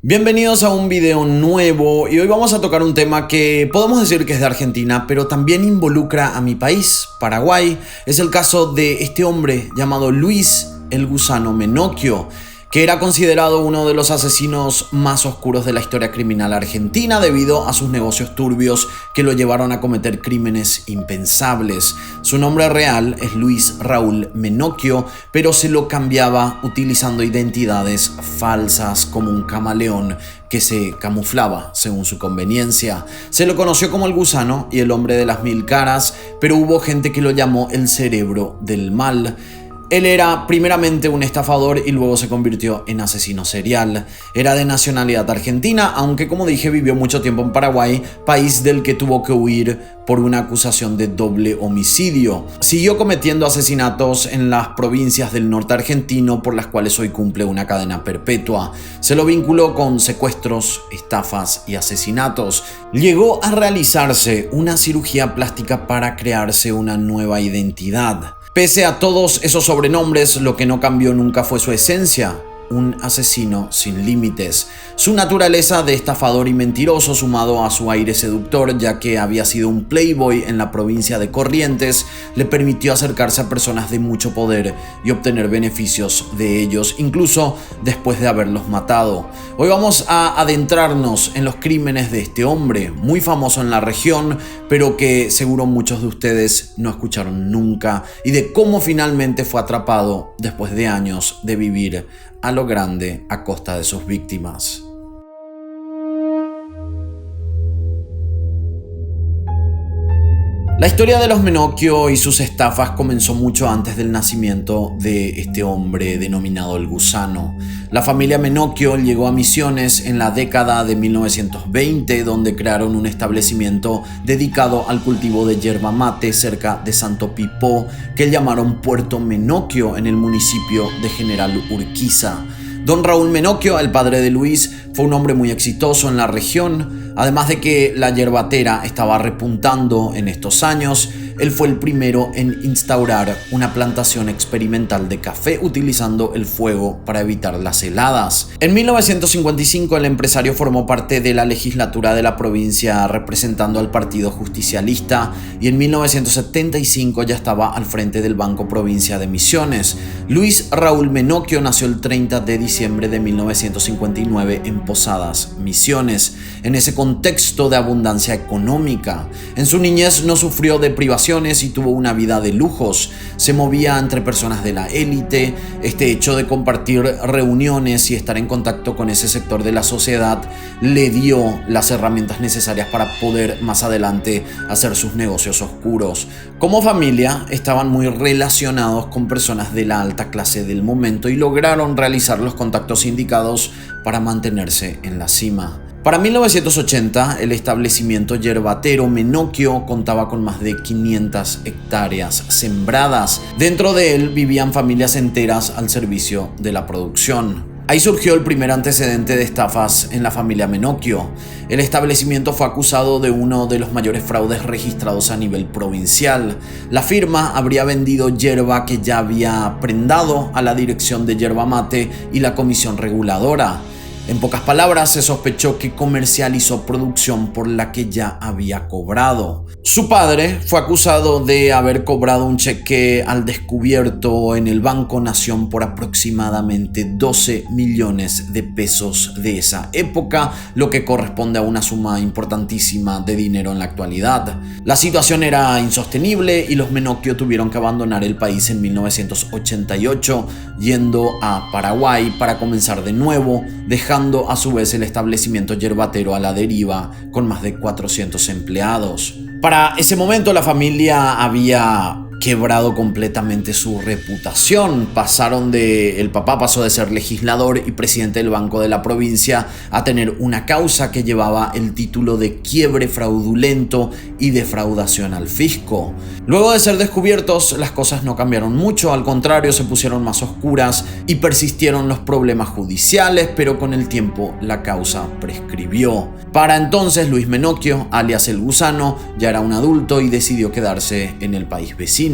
Bienvenidos a un video nuevo y hoy vamos a tocar un tema que podemos decir que es de Argentina, pero también involucra a mi país, Paraguay. Es el caso de este hombre llamado Luis el Gusano Menocchio, que era considerado uno de los asesinos más oscuros de la historia criminal argentina debido a sus negocios turbios que lo llevaron a cometer crímenes impensables. Su nombre real es Luis Raúl Menocchio, pero se lo cambiaba utilizando identidades falsas como un camaleón que se camuflaba según su conveniencia. Se lo conoció como el Gusano y el hombre de las mil caras, pero hubo gente que lo llamó el cerebro del mal. Él era primeramente un estafador y luego se convirtió en asesino serial. Era de nacionalidad argentina, aunque como dije vivió mucho tiempo en Paraguay, país del que tuvo que huir por una acusación de doble homicidio. Siguió cometiendo asesinatos en las provincias del norte argentino, por las cuales hoy cumple una cadena perpetua. Se lo vinculó con secuestros, estafas y asesinatos. Llegó a realizarse una cirugía plástica para crearse una nueva identidad. Pese a todos esos sobrenombres, lo que no cambió nunca fue su esencia: un asesino sin límites. Su naturaleza de estafador y mentiroso, sumado a su aire seductor, ya que había sido un playboy en la provincia de Corrientes, le permitió acercarse a personas de mucho poder y obtener beneficios de ellos, incluso después de haberlos matado. Hoy vamos a adentrarnos en los crímenes de este hombre, muy famoso en la región, pero que seguro muchos de ustedes no escucharon nunca, y de cómo finalmente fue atrapado después de años de vivir a lo grande a costa de sus víctimas. La historia de los Menocchio y sus estafas comenzó mucho antes del nacimiento de este hombre denominado el Gusano. La familia Menocchio llegó a Misiones en la década de 1920, donde crearon un establecimiento dedicado al cultivo de yerba mate cerca de Santo Pipó, que llamaron Puerto Menocchio en el municipio de General Urquiza. Don Raúl Menocchio, el padre de Luis, fue un hombre muy exitoso en la región. Además de que la yerbatera estaba repuntando en estos años, él fue el primero en instaurar una plantación experimental de café utilizando el fuego para evitar las heladas. En 1955 el empresario formó parte de la legislatura de la provincia representando al Partido Justicialista, y en 1975 ya estaba al frente del Banco Provincia de Misiones. Luis Raúl Menocchio nació el 30 de diciembre de 1959 en Posadas, Misiones, en ese contexto de abundancia económica. En su niñez no sufrió de privaciones y tuvo una vida de lujos. Se movía entre personas de la élite. Este hecho de compartir reuniones y estar en contacto con ese sector de la sociedad le dio las herramientas necesarias para poder más adelante hacer sus negocios oscuros. Como familia estaban muy relacionados con personas de la alta clase del momento y lograron realizar los contactos indicados para mantenerse en la cima. Para 1980, el establecimiento yerbatero Menocchio contaba con más de 500 hectáreas sembradas. Dentro de él vivían familias enteras al servicio de la producción. Ahí surgió el primer antecedente de estafas en la familia Menocchio. El establecimiento fue acusado de uno de los mayores fraudes registrados a nivel provincial. La firma habría vendido yerba que ya había prendado a la dirección de yerba mate y la comisión reguladora. En pocas palabras, se sospechó que comercializó producción por la que ya había cobrado. Su padre fue acusado de haber cobrado un cheque al descubierto en el Banco Nación por aproximadamente 12 millones de pesos de esa época, lo que corresponde a una suma importantísima de dinero en la actualidad. La situación era insostenible y los Menocchio tuvieron que abandonar el país en 1988, yendo a Paraguay para comenzar de nuevo, dejando a su vez el establecimiento yerbatero a la deriva con más de 400 empleados. Para ese momento la familia había quebrado completamente su reputación. El papá pasó de ser legislador y presidente del Banco de la Provincia a tener una causa que llevaba el título de quiebre fraudulento y defraudación al fisco. Luego de ser descubiertos, las cosas no cambiaron mucho, al contrario, se pusieron más oscuras y persistieron los problemas judiciales, pero con el tiempo la causa prescribió. Para entonces Luis Menocchio, alias el Gusano, ya era un adulto y decidió quedarse en el país vecino.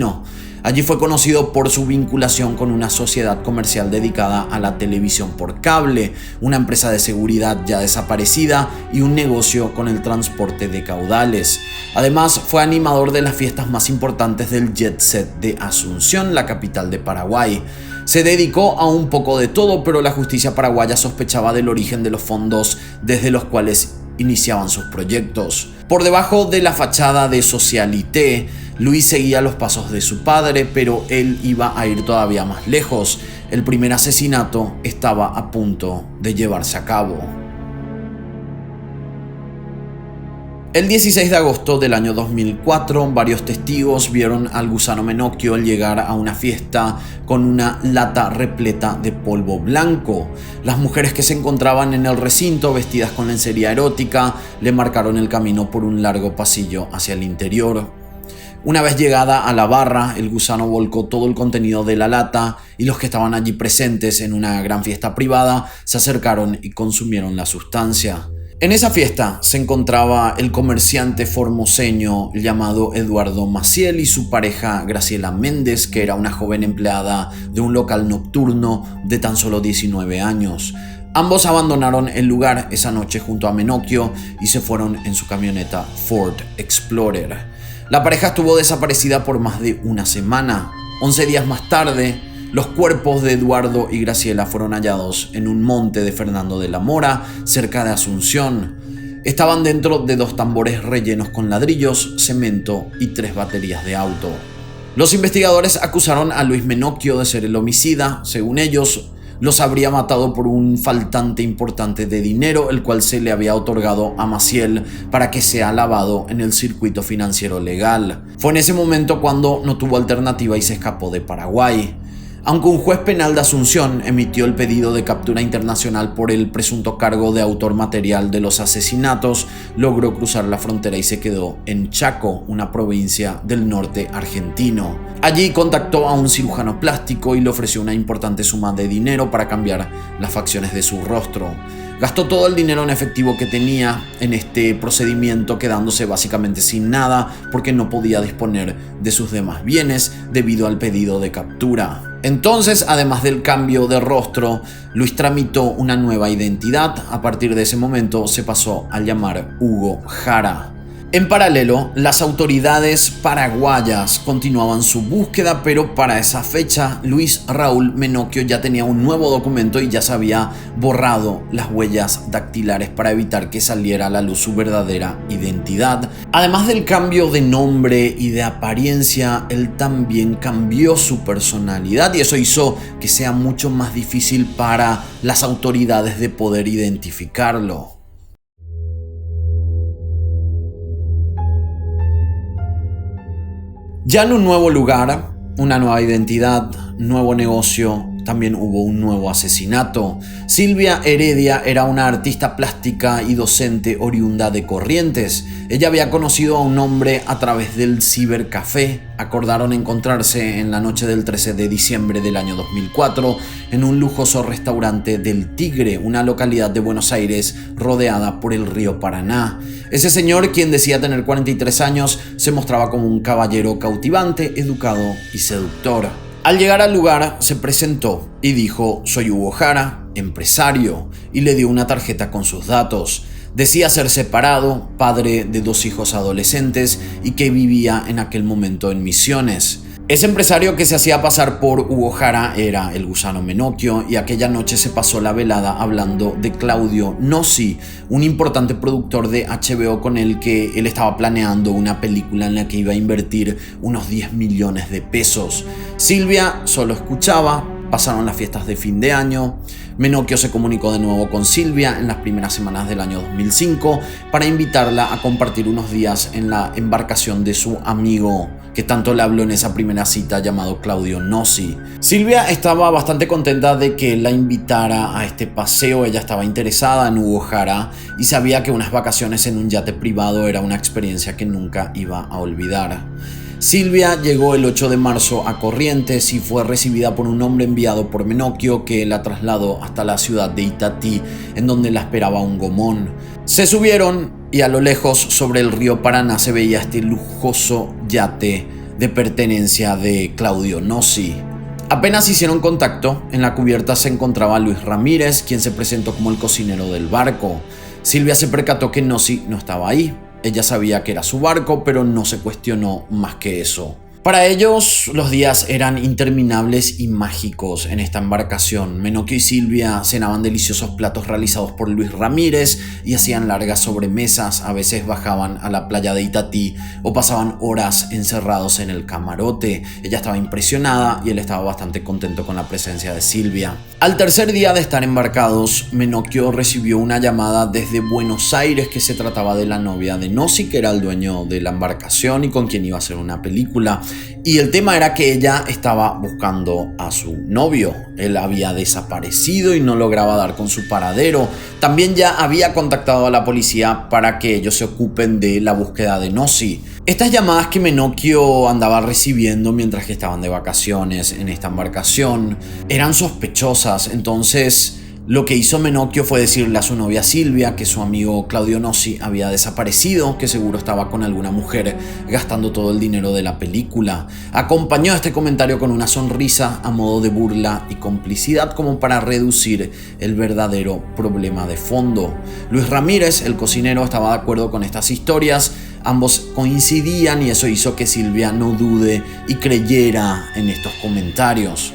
Allí fue conocido por su vinculación con una sociedad comercial dedicada a la televisión por cable, una empresa de seguridad ya desaparecida y un negocio con el transporte de caudales. Además, fue animador de las fiestas más importantes del jet set de Asunción, la capital de Paraguay. Se dedicó a un poco de todo, pero la justicia paraguaya sospechaba del origen de los fondos desde los cuales iniciaban sus proyectos. Por debajo de la fachada de Socialité, Luis seguía los pasos de su padre, pero él iba a ir todavía más lejos. El primer asesinato estaba a punto de llevarse a cabo. El 16 de agosto del año 2004, varios testigos vieron al gusano Menocchio llegar a una fiesta con una lata repleta de polvo blanco. Las mujeres que se encontraban en el recinto, vestidas con lencería erótica, le marcaron el camino por un largo pasillo hacia el interior. Una vez llegada a la barra, el gusano volcó todo el contenido de la lata y los que estaban allí presentes en una gran fiesta privada se acercaron y consumieron la sustancia. En esa fiesta se encontraba el comerciante formoseño llamado Eduardo Maciel y su pareja Graciela Méndez, que era una joven empleada de un local nocturno de tan solo 19 años. Ambos abandonaron el lugar esa noche junto a Menocchio y se fueron en su camioneta Ford Explorer. La pareja estuvo desaparecida por más de una semana. 11 días más tarde, los cuerpos de Eduardo y Graciela fueron hallados en un monte de Fernando de la Mora, cerca de Asunción. Estaban dentro de 2 tambores rellenos con ladrillos, cemento y 3 baterías de auto. Los investigadores acusaron a Luis Menocchio de ser el homicida. Según ellos, los habría matado por un faltante importante de dinero, el cual se le había otorgado a Maciel para que sea lavado en el circuito financiero legal. Fue en ese momento cuando no tuvo alternativa y se escapó de Paraguay. Aunque un juez penal de Asunción emitió el pedido de captura internacional por el presunto cargo de autor material de los asesinatos, logró cruzar la frontera y se quedó en Chaco, una provincia del norte argentino. Allí contactó a un cirujano plástico y le ofreció una importante suma de dinero para cambiar las facciones de su rostro. Gastó todo el dinero en efectivo que tenía en este procedimiento, quedándose básicamente sin nada porque no podía disponer de sus demás bienes debido al pedido de captura. Entonces, además del cambio de rostro, Luis tramitó una nueva identidad. A partir de ese momento se pasó a llamar Hugo Jara. En paralelo, las autoridades paraguayas continuaban su búsqueda, pero para esa fecha Luis Raúl Menocchio ya tenía un nuevo documento y ya se había borrado las huellas dactilares para evitar que saliera a la luz su verdadera identidad. Además del cambio de nombre y de apariencia, él también cambió su personalidad y eso hizo que sea mucho más difícil para las autoridades de poder identificarlo. Ya en un nuevo lugar, una nueva identidad, nuevo negocio, también hubo un nuevo asesinato. Silvia Heredia era una artista plástica y docente oriunda de Corrientes. Ella había conocido a un hombre a través del cibercafé. Acordaron encontrarse en la noche del 13 de diciembre del año 2004 en un lujoso restaurante del Tigre, una localidad de Buenos Aires rodeada por el río Paraná. Ese señor, quien decía tener 43 años, se mostraba como un caballero cautivante, educado y seductor. Al llegar al lugar se presentó y dijo: soy Hugo Jara, empresario, y le dio una tarjeta con sus datos. Decía ser separado, padre de 2 hijos adolescentes y que vivía en aquel momento en Misiones. Ese empresario que se hacía pasar por Hugo Jara era el gusano Menocchio y aquella noche se pasó la velada hablando de Claudio Nossi, un importante productor de HBO con el que él estaba planeando una película en la que iba a invertir unos 10 millones de pesos. Silvia solo escuchaba. Pasaron las fiestas de fin de año. Menocchio se comunicó de nuevo con Silvia en las primeras semanas del año 2005 para invitarla a compartir unos días en la embarcación de su amigo que tanto le habló en esa primera cita, llamado Claudio Nossi. Silvia estaba bastante contenta de que la invitara a este paseo. Ella estaba interesada en Hugo Jara y sabía que unas vacaciones en un yate privado era una experiencia que nunca iba a olvidar. Silvia llegó el 8 de marzo a Corrientes y fue recibida por un hombre enviado por Menocchio que la trasladó hasta la ciudad de Itatí, en donde la esperaba un gomón. Se subieron y a lo lejos, sobre el río Paraná, se veía este lujoso yate de pertenencia de Claudio Nossi. Apenas hicieron contacto, en la cubierta se encontraba Luis Ramírez, quien se presentó como el cocinero del barco. Silvia se percató que Nossi no estaba ahí. Ella sabía que era su barco, pero no se cuestionó más que eso. Para ellos, los días eran interminables y mágicos en esta embarcación. Menocchio y Silvia cenaban deliciosos platos realizados por Luis Ramírez y hacían largas sobremesas. A veces bajaban a la playa de Itatí o pasaban horas encerrados en el camarote. Ella estaba impresionada y él estaba bastante contento con la presencia de Silvia. Al tercer día de estar embarcados, Menocchio recibió una llamada desde Buenos Aires que se trataba de la novia de Nossi, que era el dueño de la embarcación y con quien iba a hacer una película. Y el tema era que ella estaba buscando a su novio. Él había desaparecido y no lograba dar con su paradero. También ya había contactado a la policía para que ellos se ocupen de la búsqueda de Nossi. Estas llamadas que Menocchio andaba recibiendo mientras que estaban de vacaciones en esta embarcación eran sospechosas. Entonces lo que hizo Menocchio fue decirle a su novia Silvia que su amigo Claudio Nossi había desaparecido, que seguro estaba con alguna mujer gastando todo el dinero de la película. Acompañó este comentario con una sonrisa a modo de burla y complicidad, como para reducir el verdadero problema de fondo. Luis Ramírez, el cocinero, estaba de acuerdo con estas historias. Ambos coincidían y eso hizo que Silvia no dude y creyera en estos comentarios.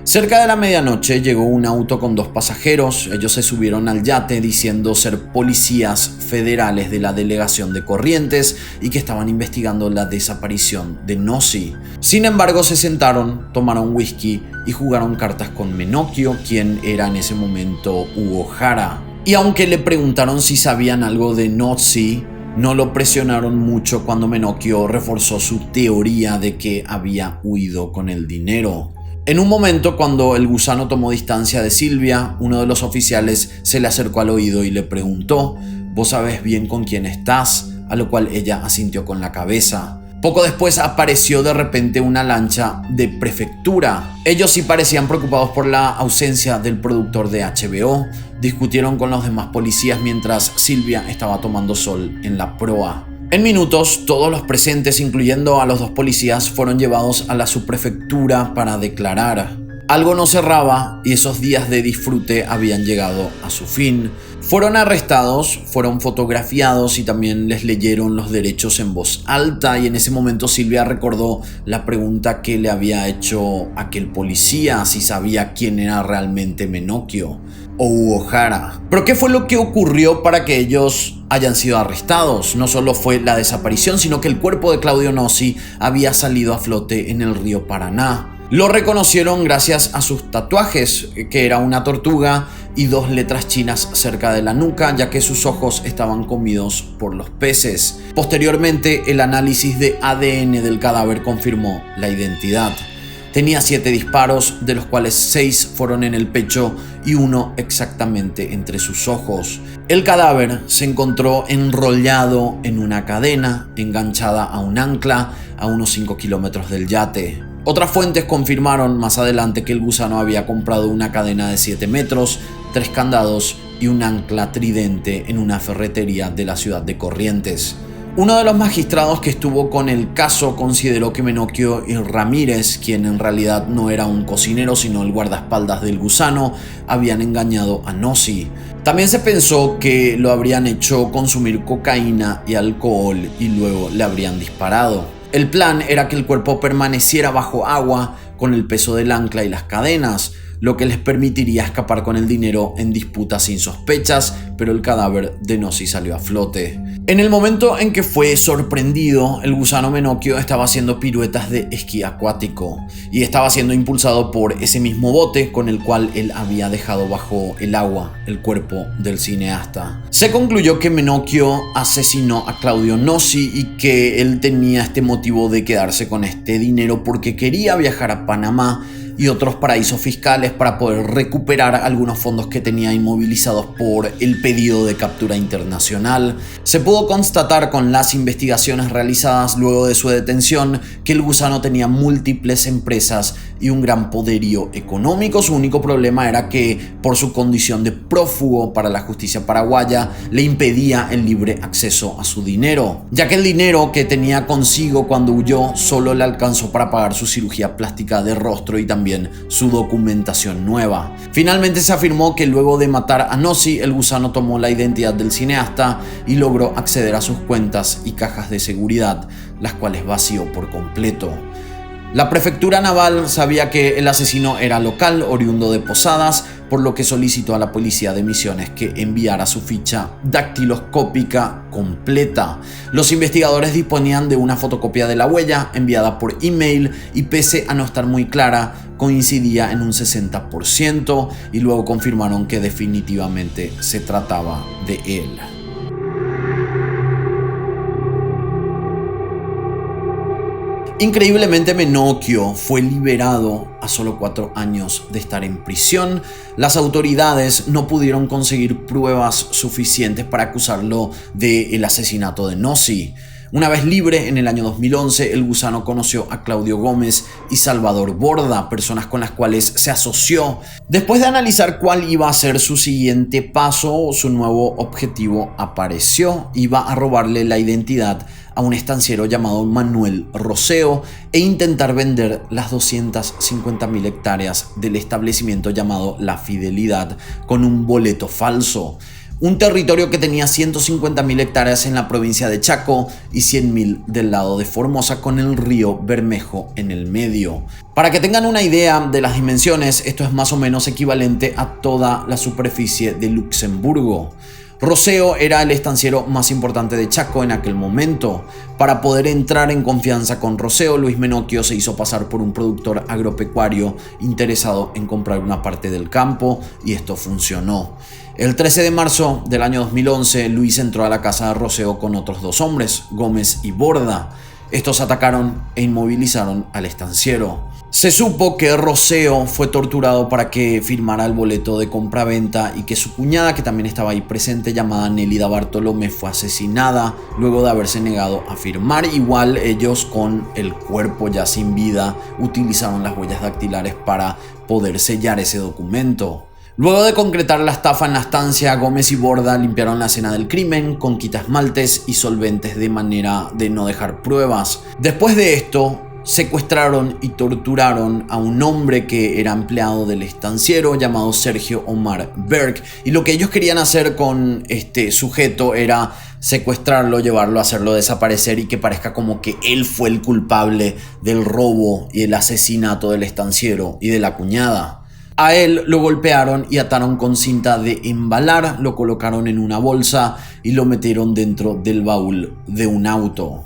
Cerca de la medianoche llegó un auto con 2 pasajeros. Ellos se subieron al yate diciendo ser policías federales de la delegación de Corrientes y que estaban investigando la desaparición de Nossi. Sin embargo, se sentaron, tomaron whisky y jugaron cartas con Menocchio, quien era en ese momento Hugo Jara. Y aunque le preguntaron si sabían algo de Nossi, no lo presionaron mucho cuando Menocchio reforzó su teoría de que había huido con el dinero. En un momento, cuando el gusano tomó distancia de Silvia, uno de los oficiales se le acercó al oído y le preguntó: ¿vos sabés bien con quién estás? A lo cual ella asintió con la cabeza. Poco después apareció de repente una lancha de prefectura. Ellos sí parecían preocupados por la ausencia del productor de HBO. Discutieron con los demás policías mientras Silvia estaba tomando sol en la proa. En minutos, todos los presentes, incluyendo a los 2 policías, fueron llevados a la subprefectura para declarar. Algo no cerraba y esos días de disfrute habían llegado a su fin. Fueron arrestados, fueron fotografiados y también les leyeron los derechos en voz alta, y en ese momento Silvia recordó la pregunta que le había hecho aquel policía, si sabía quién era realmente Menocchio o Hugo Jara. Pero ¿qué fue lo que ocurrió para que ellos hayan sido arrestados? No solo fue la desaparición, sino que el cuerpo de Claudio Nossi había salido a flote en el río Paraná. Lo reconocieron gracias a sus tatuajes, que era una tortuga y 2 letras chinas cerca de la nuca, ya que sus ojos estaban comidos por los peces. Posteriormente, el análisis de ADN del cadáver confirmó la identidad. Tenía 7 disparos, de los cuales 6 fueron en el pecho y 1 exactamente entre sus ojos. El cadáver se encontró enrollado en una cadena, enganchada a un ancla a unos 5 kilómetros del yate. Otras fuentes confirmaron más adelante que el gusano había comprado una cadena de 7 metros, 3 candados y un ancla tridente en una ferretería de la ciudad de Corrientes. Uno de los magistrados que estuvo con el caso consideró que Menocchio y Ramírez, quien en realidad no era un cocinero sino el guardaespaldas del gusano, habían engañado a Nossi. También se pensó que lo habrían hecho consumir cocaína y alcohol y luego le habrían disparado. El plan era que el cuerpo permaneciera bajo agua con el peso del ancla y las cadenas, lo que les permitiría escapar con el dinero en disputas sin sospechas, pero el cadáver de Nossi salió a flote. En el momento en que fue sorprendido, el gusano Menocchio estaba haciendo piruetas de esquí acuático y estaba siendo impulsado por ese mismo bote con el cual él había dejado bajo el agua el cuerpo del cineasta. Se concluyó que Menocchio asesinó a Claudio Nossi y que él tenía este motivo de quedarse con este dinero porque quería viajar a Panamá y otros paraísos fiscales para poder recuperar algunos fondos que tenía inmovilizados por el pedido de captura internacional. Se pudo constatar con las investigaciones realizadas luego de su detención que el gusano tenía múltiples empresas y un gran poderío económico. Su único problema era que, por su condición de prófugo para la justicia paraguaya, le impedía el libre acceso a su dinero, ya que el dinero que tenía consigo cuando huyó solo le alcanzó para pagar su cirugía plástica de rostro y también su documentación nueva. Finalmente se afirmó que luego de matar a Nossi, el gusano tomó la identidad del cineasta y logró acceder a sus cuentas y cajas de seguridad, las cuales vació por completo. La prefectura naval sabía que el asesino era local, oriundo de Posadas, por lo que solicitó a la policía de Misiones que enviara su ficha dactiloscópica completa. Los investigadores disponían de una fotocopia de la huella enviada por email y, pese a no estar muy clara, coincidía en un 60% y luego confirmaron que definitivamente se trataba de él. Increíblemente, Menocchio fue liberado a solo 4 años de estar en prisión. Las autoridades no pudieron conseguir pruebas suficientes para acusarlo del asesinato de Nossi. Una vez libre, en el año 2011, el gusano conoció a Claudio Gómez y Salvador Borda, personas con las cuales se asoció. Después de analizar cuál iba a ser su siguiente paso, su nuevo objetivo apareció. Iba a robarle la identidad a un estanciero llamado Manuel Roseo e intentar vender las 250.000 hectáreas del establecimiento llamado La Fidelidad con un boleto falso. Un territorio que tenía 150.000 hectáreas en la provincia de Chaco y 100.000 del lado de Formosa, con el río Bermejo en el medio. Para que tengan una idea de las dimensiones, esto es más o menos equivalente a toda la superficie de Luxemburgo. Roseo era el estanciero más importante de Chaco en aquel momento. Para poder entrar en confianza con Roseo, Luis Menocchio se hizo pasar por un productor agropecuario interesado en comprar una parte del campo, y esto funcionó. El 13 de marzo del año 2011, Luis entró a la casa de Roseo con otros 2 hombres, Gómez y Borda. Estos atacaron e inmovilizaron al estanciero. Se supo que Roseo fue torturado para que firmara el boleto de compraventa y que su cuñada, que también estaba ahí presente, llamada Nélida Bartolomé, fue asesinada luego de haberse negado a firmar. Igual ellos, con el cuerpo ya sin vida, utilizaron las huellas dactilares para poder sellar ese documento. Luego de concretar la estafa en la estancia, Gómez y Borda limpiaron la escena del crimen con quitasmaltes y solventes de manera de no dejar pruebas. Después de esto, secuestraron y torturaron a un hombre que era empleado del estanciero llamado Sergio Omar Berg, y lo que ellos querían hacer con este sujeto era secuestrarlo, llevarlo, hacerlo desaparecer y que parezca como que él fue el culpable del robo y el asesinato del estanciero y de la cuñada. A él lo golpearon y ataron con cinta de embalar, lo colocaron en una bolsa y lo metieron dentro del baúl de un auto.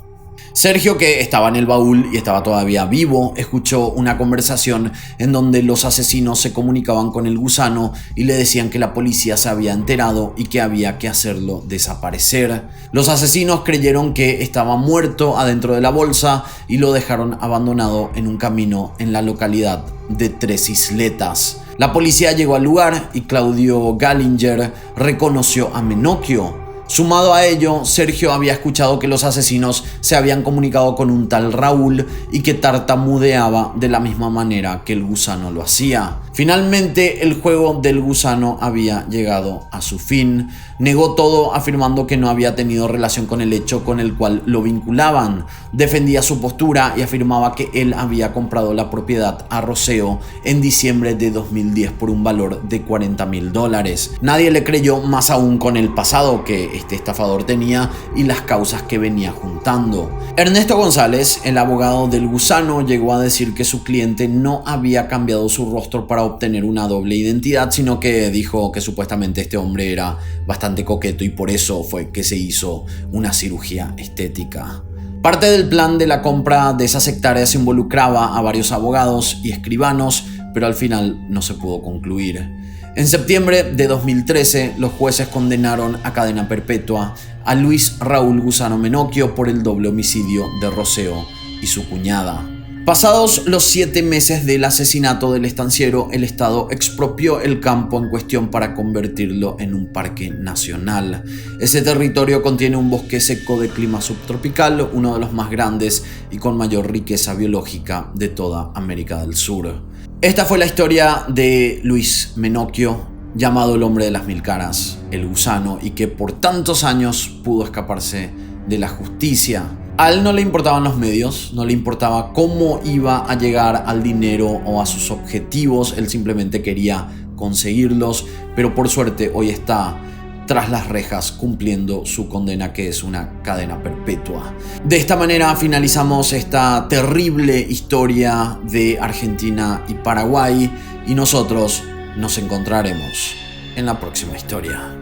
Sergio, que estaba en el baúl y estaba todavía vivo, escuchó una conversación en donde los asesinos se comunicaban con el gusano y le decían que la policía se había enterado y que había que hacerlo desaparecer. Los asesinos creyeron que estaba muerto adentro de la bolsa y lo dejaron abandonado en un camino en la localidad de Tres Isletas. La policía llegó al lugar y Claudio Gallinger reconoció a Menocchio. Sumado a ello, Sergio había escuchado que los asesinos se habían comunicado con un tal Raúl y que tartamudeaba de la misma manera que el gusano lo hacía. Finalmente, el juego del gusano había llegado a su fin. Negó todo, afirmando que no había tenido relación con el hecho con el cual lo vinculaban. Defendía su postura y afirmaba que él había comprado la propiedad a Roseo en diciembre de 2010 por un valor de $40.000. Nadie le creyó, más aún con el pasado que este estafador tenía y las causas que venía juntando. Ernesto González, el abogado del gusano, llegó a decir que su cliente no había cambiado su rostro para obtener una doble identidad, sino que dijo que supuestamente este hombre era bastante coqueto y por eso fue que se hizo una cirugía estética. Parte del plan de la compra de esas hectáreas involucraba a varios abogados y escribanos, pero al final no se pudo concluir. En septiembre de 2013, los jueces condenaron a cadena perpetua a Luis Raúl Gusano Menocchio por el doble homicidio de Roseo y su cuñada. Pasados los 7 meses del asesinato del estanciero, el Estado expropió el campo en cuestión para convertirlo en un parque nacional. Ese territorio contiene un bosque seco de clima subtropical, uno de los más grandes y con mayor riqueza biológica de toda América del Sur. Esta fue la historia de Luis Menocchio, llamado el hombre de las mil caras, el gusano, y que por tantos años pudo escaparse de la justicia. A él no le importaban los medios, no le importaba cómo iba a llegar al dinero o a sus objetivos, él simplemente quería conseguirlos, pero por suerte hoy está tras las rejas cumpliendo su condena, que es una cadena perpetua. De esta manera finalizamos esta terrible historia de Argentina y Paraguay, y nosotros nos encontraremos en la próxima historia.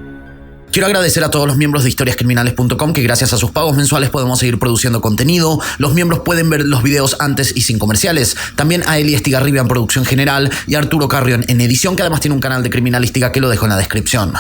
Quiero agradecer a todos los miembros de historiascriminales.com, que gracias a sus pagos mensuales podemos seguir produciendo contenido. Los miembros pueden ver los videos antes y sin comerciales. También a Eli Estigarribia en producción general y a Arturo Carrión en edición, que además tiene un canal de criminalística que lo dejo en la descripción.